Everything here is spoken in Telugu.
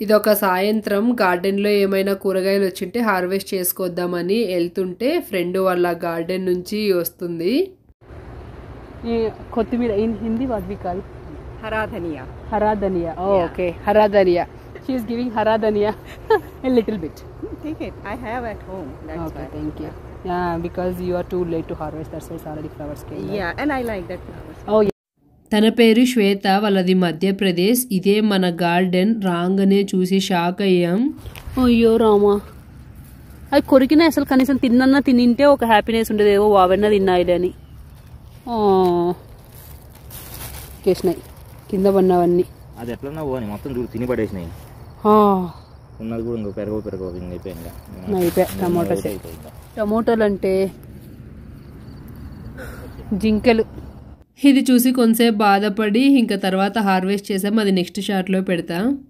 ఇదొక సాయంత్రం గార్డెన్లో ఏమైనా కూరగాయలు వచ్చింటే హార్వెస్ట్ చేసుకొద్దామని వెళ్తుంటే ఫ్రెండ్ వాళ్ళ గార్డెన్ నుంచి వస్తుంది. Kothimeera in Hindi what we call hara dhaniya. हरा धनिया. Oh, okay. हरा धनिया. She is giving हरा धनिया a little bit. Take it. I have at home. That's Okay, why. thank you. Yeah, because you are too late to harvest. That's why it's already flowers came. Yeah, and I like that flowers. Oh, yeah. తన పేరు శ్వేత, వాళ్ళది మధ్యప్రదేశ్. ఇదే మన గార్డెన్. రాగానే చూసి షాక్ అయ్యాం. అయ్యో రామా, అవి కొరికినా అసలు కనీసం తిన్నన్నా తినింటే ఒక హ్యాపీనెస్ ఉండేది. ఏవో వావన్నా తిన్నాయిలే అని. కేసినాయి కింద పడినవన్నీ. అది ఎట్లన్నా పోని మొత్తం చూడు తిని పడేసినాయి. ఉన్నది కూడా ఇంకా పెరగవు అయిపోయా. టమోటాలు అంటే జింకలు. ఇది చూసి కొంతసేపు బాధపడి ఇంకా తర్వాత హార్వెస్ట్ చేసాం. అది నెక్స్ట్ షాట్లో పెడతా.